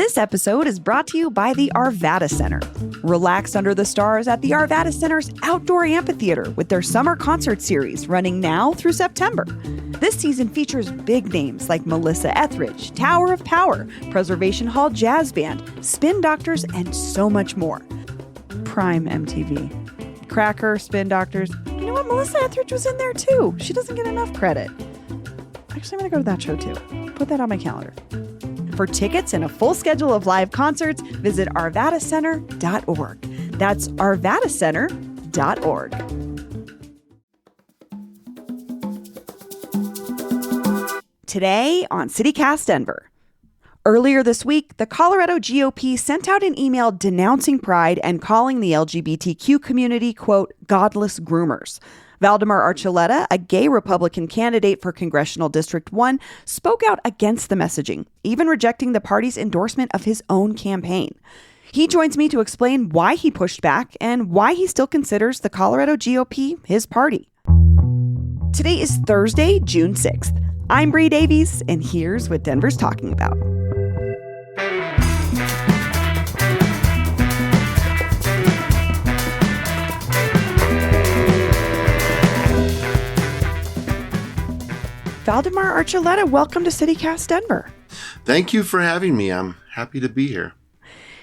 This episode is brought to you by the Arvada Center. Relax under the stars at the Arvada Center's outdoor amphitheater with their summer concert series running now through September. This season features big names like Melissa Etheridge, Tower of Power, Preservation Hall Jazz Band, Spin Doctors, and so much more. Prime MTV. Cracker, Spin Doctors. You know what? Melissa Etheridge was in there too. She doesn't get enough credit. Actually, I'm going to go to that show too. Put that on my calendar. For tickets and a full schedule of live concerts, visit arvadacenter.org. That's arvadacenter.org. Today on CityCast Denver. Earlier this week, the Colorado GOP sent out an email denouncing Pride and calling the LGBTQ community, quote, godless groomers. Valdemar Archuleta, a gay Republican candidate for Congressional District 1, spoke out against the messaging, even rejecting the party's endorsement of his own campaign. He joins me to explain why he pushed back and why he still considers the Colorado GOP his party. Today is Thursday, June 6th. I'm Bree Davies, and here's what Denver's talking about. Valdemar Archuleta, welcome to CityCast Denver. Thank you for having me. I'm happy to be here.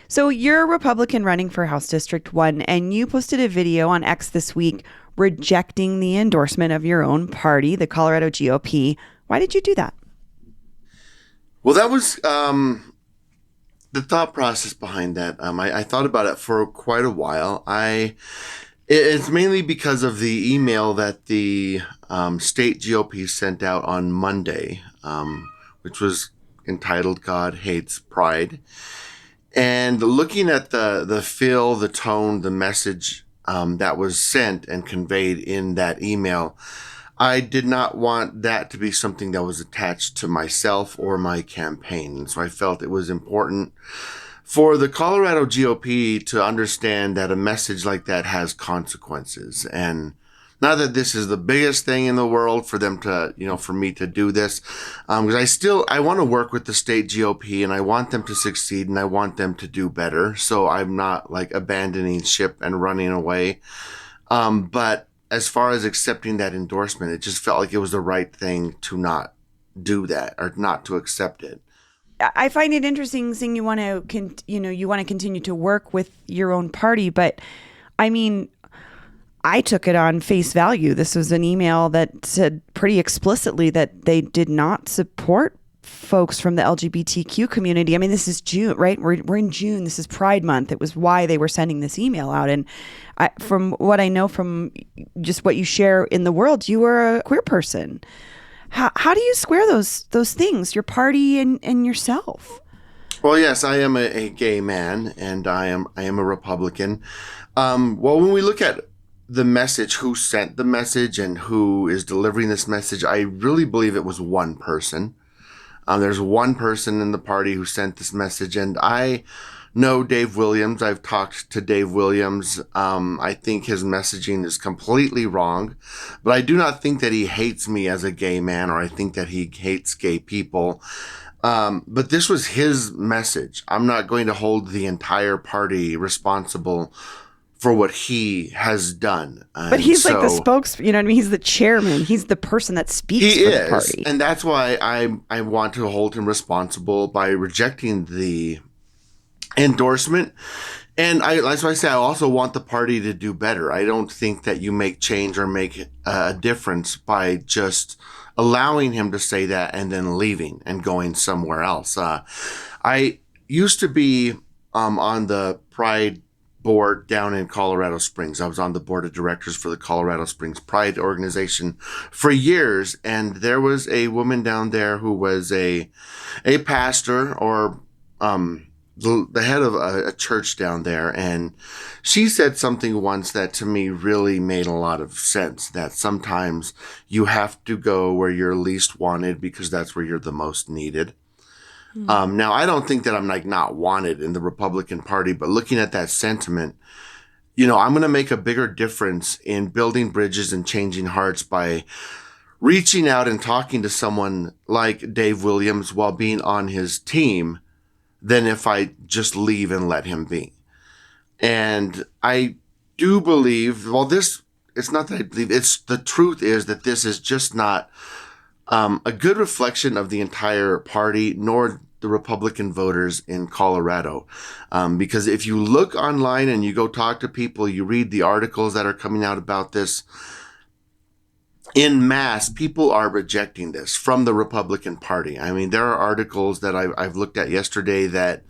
So you're a Republican running for House District 1, and you posted a video on X this week rejecting the endorsement of your own party, the Colorado GOP. Why did you do that? Well, that was the thought process behind that. I thought about it for quite a while. It's mainly because of the email that the state GOP sent out on Monday, which was entitled God Hates Pride. And looking at the feel, the tone, the message that was sent and conveyed in that email, I did not want that to be something that was attached to myself or my campaign. And so I felt it was important for the Colorado GOP to understand that a message like that has consequences. And not that this is the biggest thing in the world for them to, for me to do this, because I want to work with the state GOP and I want them to succeed and I want them to do better. So I'm not like abandoning ship and running away. But as far as accepting that endorsement, it just felt like it was the right thing to not do that or not to accept it. I find it interesting saying you want to continue to work with your own party, but I mean, I took it on face value. This was an email that said pretty explicitly that they did not support folks from the LGBTQ community. I mean, this is June, right? We're in June. This is Pride Month. It was why they were sending this email out. And from what I know from just what you share in the world, you are a queer person. How do you square those things, your party and yourself? Well, yes, I am a gay man, and I am a Republican. Well, when we look at the message, who sent the message and who is delivering this message, I really believe it was one person. There's one person in the party who sent this message, and I know Dave Williams. I've talked to Dave Williams. I think his messaging is completely wrong, but I do not think that he hates me as a gay man, or I think that he hates gay people. But this was his message. I'm not going to hold the entire party responsible for what he has done. But he's like the he's the chairman. He's the person that speaks for the party. And that's why I want to hold him responsible by rejecting the endorsement. And that's why I say I also want the party to do better. I don't think that you make change or make a difference by just allowing him to say that and then leaving and going somewhere else. I used to be on the Pride board down in Colorado Springs. I was on the board of directors for the Colorado Springs Pride organization for years. And there was a woman down there who was a pastor or the head of a church down there. And she said something once that to me really made a lot of sense, that sometimes you have to go where you're least wanted because that's where you're the most needed. Now, I don't think that I'm like not wanted in the Republican Party, but looking at that sentiment, I'm going to make a bigger difference in building bridges and changing hearts by reaching out and talking to someone like Dave Williams while being on his team than if I just leave and let him be. And I do believe, it's not that I believe, the truth is that this is just not a good reflection of the entire party, nor the Republican voters in Colorado. Because if you look online and you go talk to people, you read the articles that are coming out about this, in mass, people are rejecting this from the Republican Party. I mean, there are articles that I've looked at yesterday that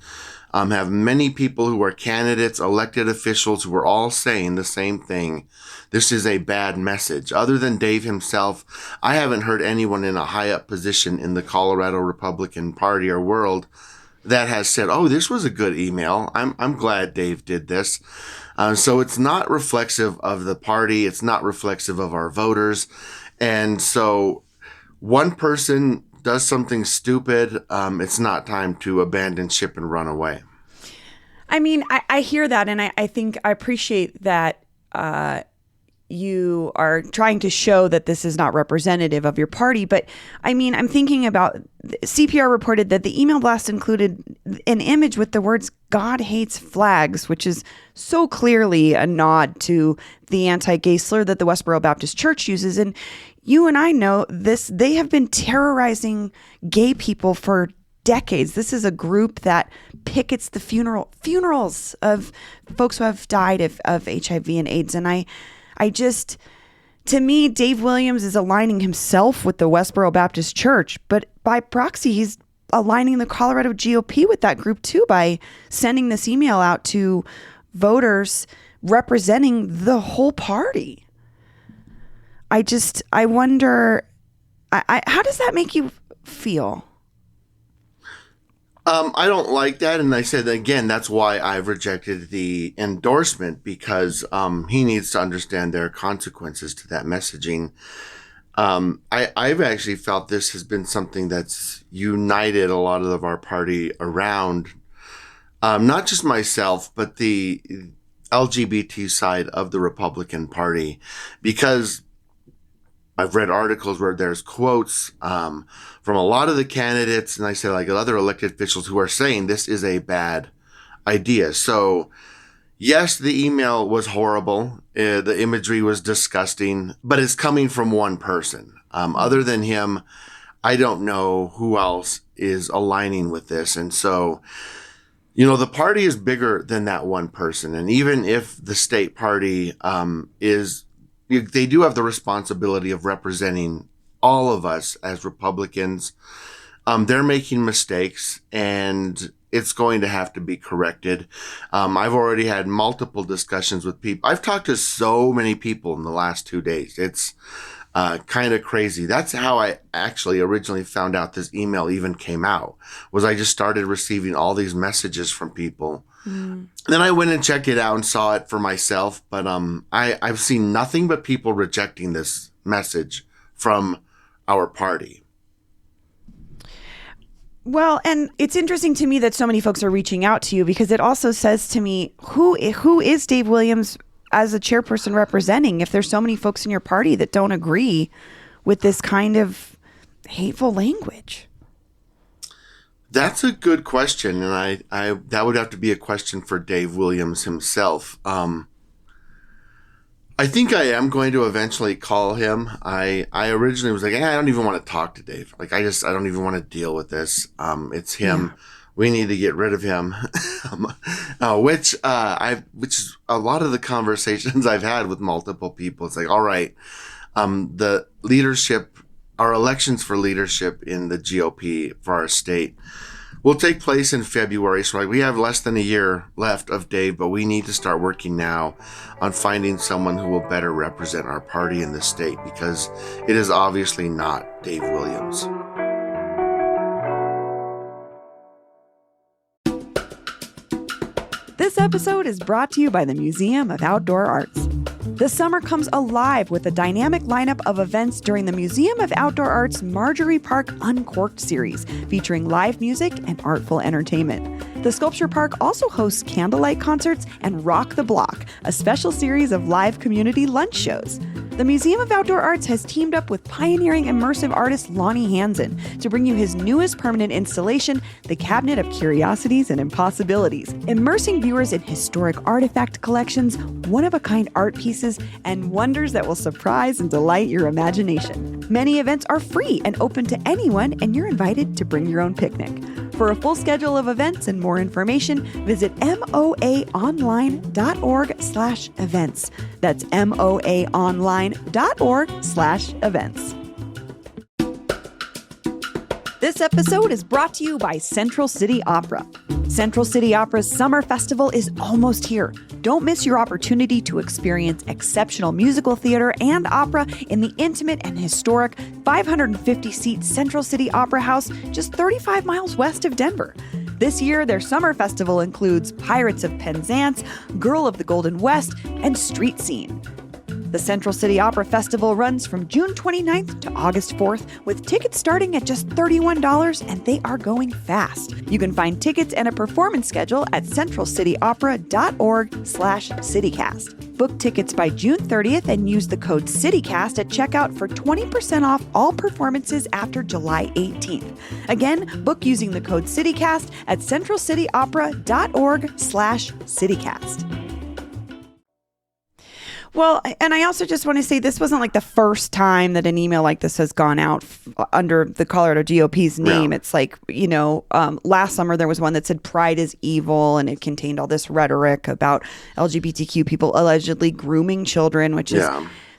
have many people who are candidates, elected officials, who are all saying the same thing. This is a bad message. Other than Dave himself, I haven't heard anyone in a high up position in the Colorado Republican Party or world that has said, "Oh, this was a good email. I'm glad Dave did this." So it's not reflexive of the party. It's not reflexive of our voters. And so one person does something stupid, it's not time to abandon ship and run away. I mean, I hear that, and I think I appreciate that you are trying to show that this is not representative of your party. But I mean, I'm thinking about CPR reported that the email blast included an image with the words "God hates flags," which is so clearly a nod to the anti-gay slur that the Westboro Baptist Church uses. And you and I know this, they have been terrorizing gay people for decades. This is a group that pickets the funerals of folks who have died of HIV and AIDS. And I just, to me, Dave Williams is aligning himself with the Westboro Baptist Church, but by proxy, he's aligning the Colorado GOP with that group too by sending this email out to voters representing the whole party. I wonder, how does that make you feel? I don't like that. And I said, again, that's why I've rejected the endorsement, because he needs to understand there are consequences to that messaging. I've actually felt this has been something that's united a lot of our party around, not just myself, but the LGBT side of the Republican Party, because I've read articles where there's quotes from a lot of the candidates, and I say like other elected officials, who are saying this is a bad idea. So yes, the email was horrible. The imagery was disgusting, but it's coming from one person. Other than him, I don't know who else is aligning with this. And so, you know, the party is bigger than that one person. And even if the state party they do have the responsibility of representing all of us as Republicans. They're making mistakes, and it's going to have to be corrected. I've already had multiple discussions with people. I've talked to so many people in the last 2 days. It's kind of crazy. That's how I actually originally found out this email even came out, was I just started receiving all these messages from people. Then I went and checked it out and saw it for myself. But I've seen nothing but people rejecting this message from our party. Well, and it's interesting to me that so many folks are reaching out to you, because it also says to me, who is Dave Williams as a chairperson representing, if there's so many folks in your party that don't agree with this kind of hateful language? That's a good question, and I that would have to be a question for Dave Williams himself. I think I am going to eventually call him. I originally was like, I don't even want to talk to Dave. Like, I don't even want to deal with this. It's him. Yeah. We need to get rid of him. Which is a lot of the conversations I've had with multiple people. It's like, all right, the leadership, our elections for leadership in the GOP for our state will take place in February. So we have less than a year left of Dave, but we need to start working now on finding someone who will better represent our party in the state, because it is obviously not Dave Williams. This episode is brought to you by the Museum of Outdoor Arts. The summer comes alive with a dynamic lineup of events during the Museum of Outdoor Arts Marjorie Park Uncorked series, featuring live music and artful entertainment. The Sculpture Park also hosts candlelight concerts and Rock the Block, a special series of live community lunch shows. the Museum of Outdoor Arts has teamed up with pioneering immersive artist Lonnie Hansen to bring you his newest permanent installation, The Cabinet of Curiosities and Impossibilities, immersing viewers in historic artifact collections, one-of-a-kind art pieces, and wonders that will surprise and delight your imagination. Many events are free and open to anyone, and you're invited to bring your own picnic. For a full schedule of events and more information, visit moaonline.org/events. That's moaonline.org/events. This episode is brought to you by Central City Opera. Central City Opera's Summer Festival is almost here. Don't miss your opportunity to experience exceptional musical theater and opera in the intimate and historic 550-seat Central City Opera House just 35 miles west of Denver. This year, their summer festival includes Pirates of Penzance, Girl of the Golden West, and Street Scene. The Central City Opera Festival runs from June 29th to August 4th, with tickets starting at just $31, and they are going fast. You can find tickets and a performance schedule at centralcityopera.org/citycast. Book tickets by June 30th and use the code CITYCAST at checkout for 20% off all performances after July 18th. Again, book using the code CITYCAST at centralcityopera.org/citycast. Well, and I also just want to say this wasn't like the first time that an email like this has gone out under the Colorado GOP's name. Yeah. It's like, last summer there was one that said pride is evil, and it contained all this rhetoric about LGBTQ people allegedly grooming children, which is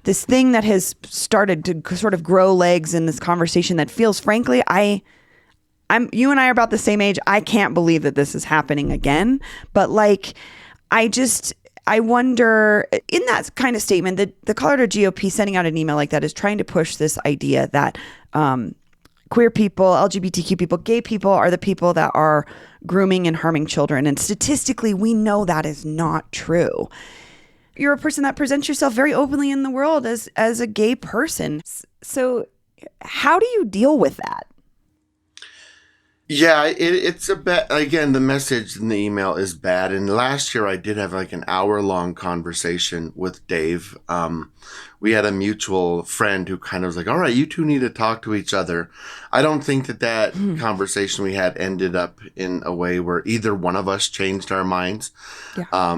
this thing that has started to sort of grow legs in this conversation that feels, frankly, you and I are about the same age. I can't believe that this is happening again. But I wonder, in that kind of statement, that the Colorado GOP sending out an email like that is trying to push this idea that queer people, LGBTQ people, gay people are the people that are grooming and harming children. And statistically, we know that is not true. You're a person that presents yourself very openly in the world as a gay person. So how do you deal with that? Yeah, it's a bad, again, the message in the email is bad. And last year I did have like an hour-long conversation with Dave. We had a mutual friend who kind of was like, all right, you two need to talk to each other. I don't think that conversation we had ended up in a way where either one of us changed our minds. Yeah.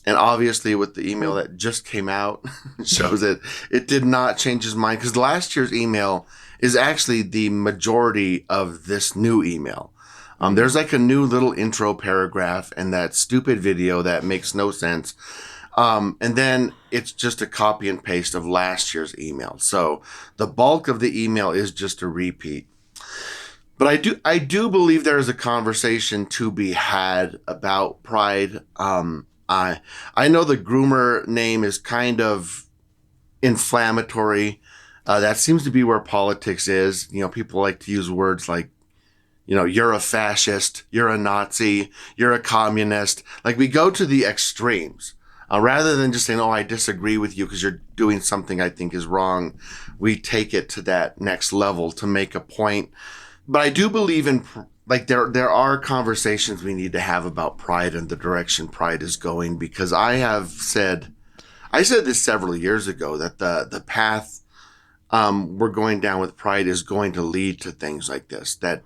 And obviously with the email that just came out shows that it did not change his mind, because last year's email is actually the majority of this new email. There's like a new little intro paragraph and that stupid video that makes no sense. And then it's just a copy and paste of last year's email. So the bulk of the email is just a repeat. But I do believe there is a conversation to be had about pride. I know the groomer name is kind of inflammatory. That seems to be where politics is. People like to use words like, you're a fascist, you're a Nazi, you're a communist. Like, we go to the extremes. Rather than just saying, I disagree with you because you're doing something I think is wrong, we take it to that next level to make a point. But I do believe in, there are conversations we need to have about pride and the direction pride is going, because I said this several years ago, that the path we're going down with pride is going to lead to things like this, that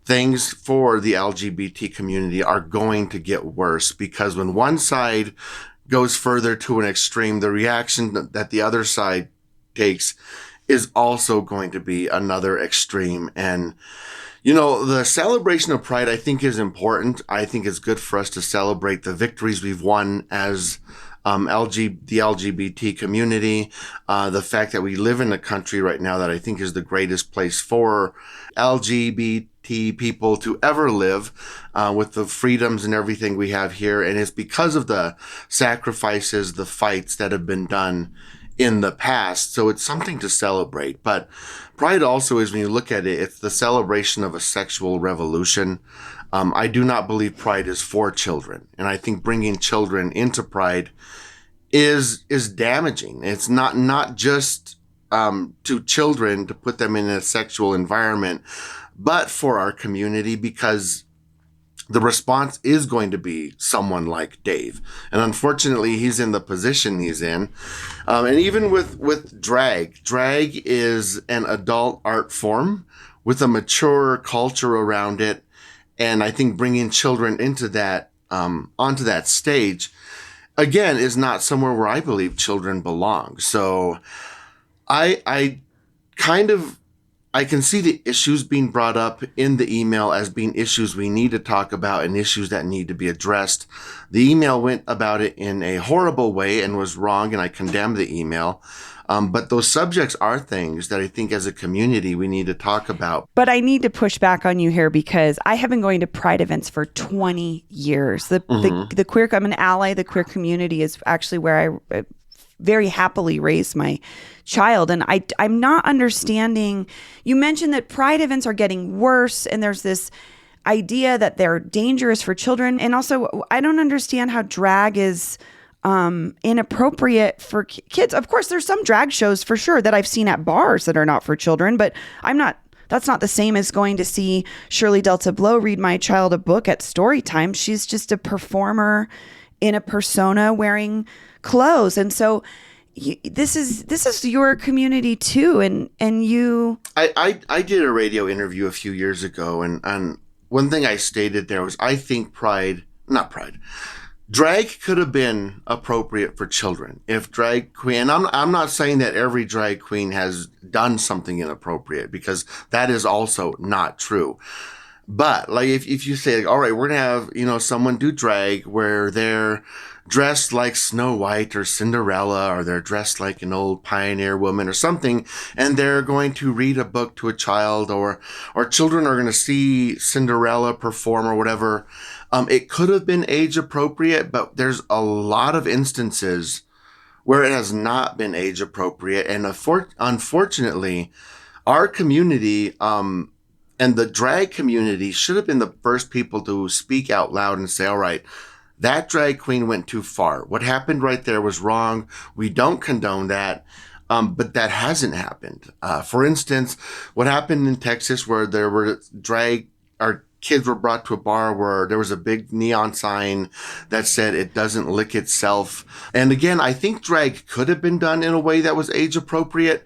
things for the LGBT community are going to get worse, because when one side goes further to an extreme, the reaction that the other side takes is also going to be another extreme. And, the celebration of pride, I think, is important. I think it's good for us to celebrate the victories we've won as the LGBT community, the fact that we live in a country right now that I think is the greatest place for LGBT people to ever live, with the freedoms and everything we have here. And it's because of the sacrifices, the fights that have been done in the past. So it's something to celebrate. But pride also is, when you look at it, it's the celebration of a sexual revolution. I do not believe pride is for children. And I think bringing children into pride is damaging. It's not just to children to put them in a sexual environment, but for our community, because the response is going to be someone like Dave. And unfortunately, he's in the position he's in. And even with drag is an adult art form with a mature culture around it. And I think bringing children into that, onto that stage, again, is not somewhere where I believe children belong. So I kind of, I can see the issues being brought up in the email as being issues we need to talk about and issues that need to be addressed. The email went about it in a horrible way and was wrong, and I condemn the email. But those subjects are things that I think as a community we need to talk about. But I need to push back on you here because I have been going to Pride events for 20 years. The queer, I'm an ally. The queer community is actually where I very happily raised my child. And I'm not understanding. You mentioned that Pride events are getting worse, and there's this idea that they're dangerous for children. And also, I don't understand how drag is inappropriate for kids. Of course, there's some drag shows for sure that I've seen at bars that are not for children, but that's not the same as going to see Shirley Delta Blow read my child a book at story time. She's just a performer in a persona wearing clothes. And so this is your community too. And you, I did a radio interview a few years ago, and one thing I stated there was, I think drag could have been appropriate for children. If drag queen, and I'm not saying that every drag queen has done something inappropriate, because that is also not true. But like if you say, like, all right, we're gonna have, someone do drag where they're dressed like Snow White or Cinderella, or they're dressed like an old pioneer woman or something, and they're going to read a book to a child, or children are going to see Cinderella perform or whatever. It could have been age appropriate, but there's a lot of instances where it has not been age appropriate. And unfortunately, our community, and the drag community should have been the first people to speak out loud and say, all right, that drag queen went too far. What happened right there was wrong. We don't condone that. But that hasn't happened. For instance, what happened in Texas where there were kids were brought to a bar where there was a big neon sign that said it doesn't lick itself. And again, I think drag could have been done in a way that was age appropriate,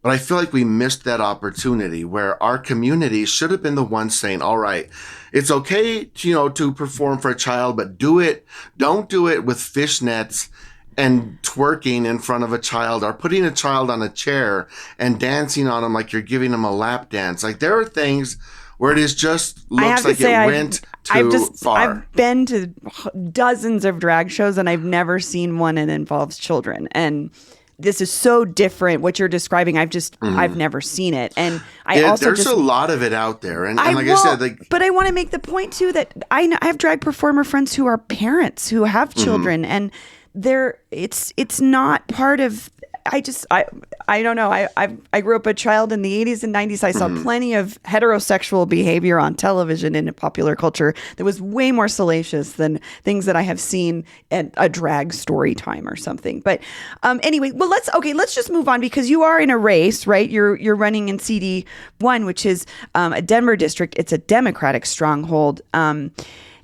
but I feel like we missed that opportunity where our community should have been the ones saying, all right, it's okay to perform for a child, but don't do it with fishnets and twerking in front of a child, or putting a child on a chair and dancing on them like you're giving them a lap dance. Like, there are things where it is just looks like it went too far. I've been to dozens of drag shows, and I've never seen one that involves children. And this is so different. What you're describing, I've never seen it. And there's a lot of it out there. And like I said, but I want to make the point too that I have drag performer friends who are parents who have children, and it's not part of. I don't know. I grew up a child in the 80s and 90s. I saw plenty of heterosexual behavior on television and in popular culture that was way more salacious than things that I have seen at a drag story time or something. But anyway, well, let's just move on, because you are in a race, right? You're running in CD1, which is a Denver district. It's a Democratic stronghold.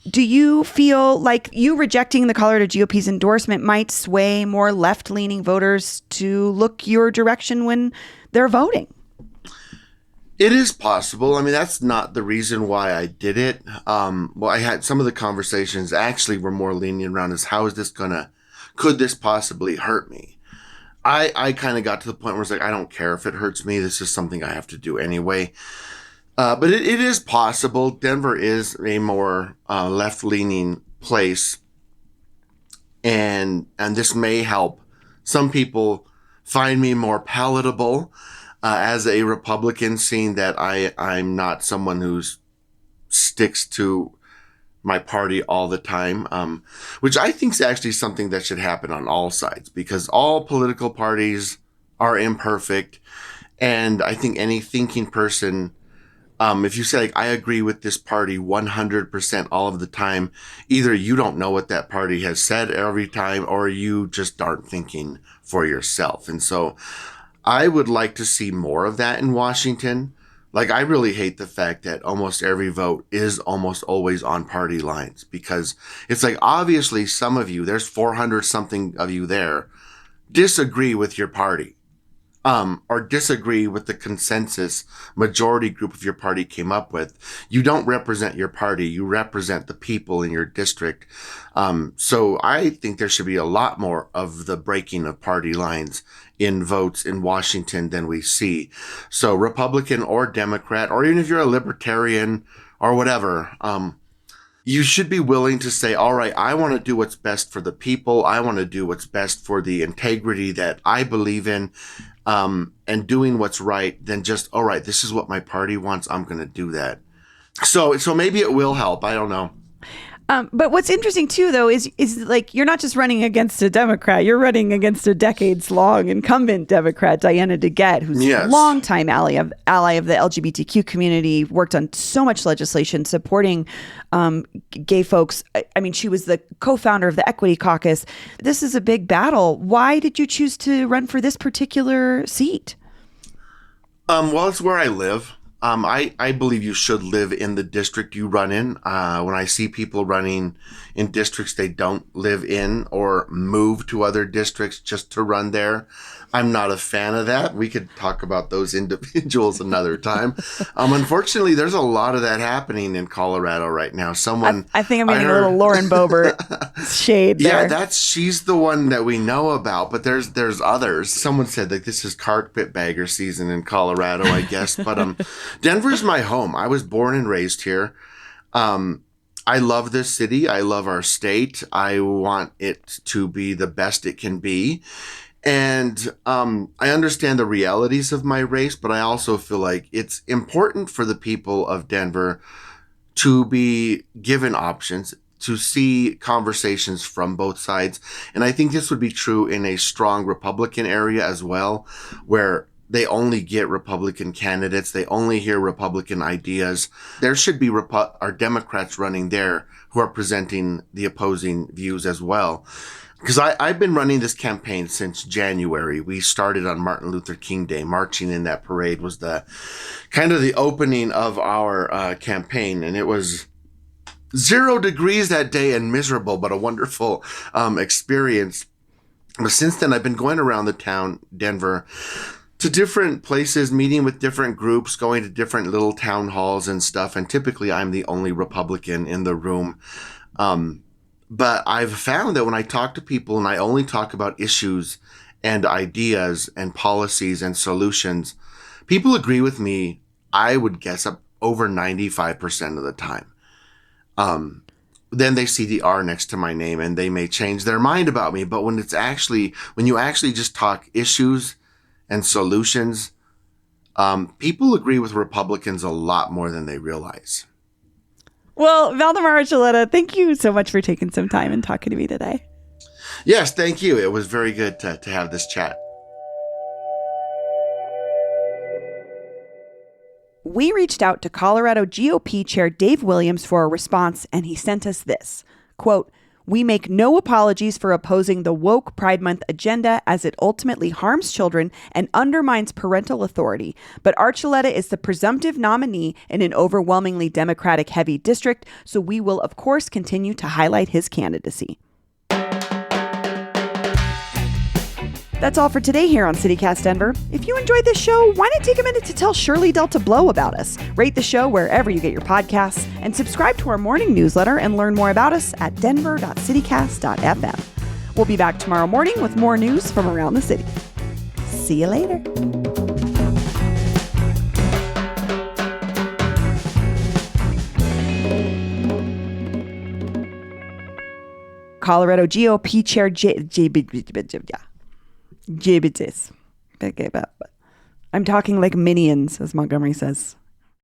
Do you feel like you rejecting the Colorado GOP's endorsement might sway more left-leaning voters to look your direction when they're voting? It is possible. I mean, that's not the reason why I did it. I had some of the conversations actually were more lenient around could this possibly hurt me? I kind of got to the point where it's like, I don't care if it hurts me. This is something I have to do anyway. But it is possible. Denver is a more left-leaning place, and this may help some people find me more palatable as a Republican, seeing that I'm not someone who sticks to my party all the time, which I think is actually something that should happen on all sides, because all political parties are imperfect, and I think any thinking person, if you say, like, I agree with this party 100% all of the time, either you don't know what that party has said every time, or you just aren't thinking for yourself. And so I would like to see more of that in Washington, Like, I really hate the fact that almost every vote is almost always on party lines, because it's like, obviously some of you, there's 400 something of you there, disagree with your party, or disagree with the consensus majority group of your party came up with. You don't represent your party. You represent the people in your district. So I think there should be a lot more of the breaking of party lines in votes in Washington than we see. So Republican or Democrat, or even if you're a libertarian or whatever, you should be willing to say, all right, I want to do what's best for the people. I want to do what's best for the integrity that I believe in, and doing what's right, than just, all right, this is what my party wants, I'm going to do that. So maybe it will help. I don't know. But what's interesting too, though, is like, you're not just running against a Democrat. You're running against a decades-long incumbent Democrat, Diana DeGette, who's a longtime ally of the LGBTQ community, worked on so much legislation supporting gay folks. I mean, she was the co-founder of the Equity Caucus. This is a big battle. Why did you choose to run for this particular seat? Well, it's where I live. I believe you should live in the district you run in. When I see people running in districts they don't live in, or move to other districts just to run there, I'm not a fan of that. We could talk about those individuals another time. Unfortunately, there's a lot of that happening in Colorado right now. I think I'm getting a little Lauren Boebert shade there. Yeah, she's the one that we know about, but there's others. Someone said that this is carpetbagger season in Colorado, I guess. But Denver's my home. I was born and raised here. I love this city. I love our state. I want it to be the best it can be. And I understand the realities of my race, but I also feel like it's important for the people of Denver to be given options, to see conversations from both sides. And I think this would be true in a strong Republican area as well, where they only get Republican candidates. They only hear Republican ideas. There should be our Democrats running there who are presenting the opposing views as well. Because I've been running this campaign since January. We started on Martin Luther King Day. Marching in that parade was the kind of the opening of our campaign. And it was 0 degrees that day and miserable, but a wonderful experience. But since then, I've been going around the town, Denver, to different places, meeting with different groups, going to different little town halls and stuff. And typically, I'm the only Republican in the room. But I've found that when I talk to people and I only talk about issues and ideas and policies and solutions, people agree with me, I would guess, up over 95% of the time. Then they see the R next to my name and they may change their mind about me. But when you actually just talk issues and solutions, people agree with Republicans a lot more than they realize. Well, Valdemar Archuleta, thank you so much for taking some time and talking to me today. Yes, thank you. It was very good to have this chat. We reached out to Colorado GOP Chair Dave Williams for a response, and he sent us this, quote, "We make no apologies for opposing the woke Pride Month agenda as it ultimately harms children and undermines parental authority. But Archuleta is the presumptive nominee in an overwhelmingly Democratic-heavy district, so we will, of course, continue to highlight his candidacy." That's all for today here on CityCast Denver. If you enjoyed this show, why not take a minute to tell Shirley Delta Blow about us? Rate the show wherever you get your podcasts and subscribe to our morning newsletter and learn more about us at denver.citycast.fm. We'll be back tomorrow morning with more news from around the city. See you later. Colorado GOP Chair Jibbitis. I'm talking like minions, as Montgomery says.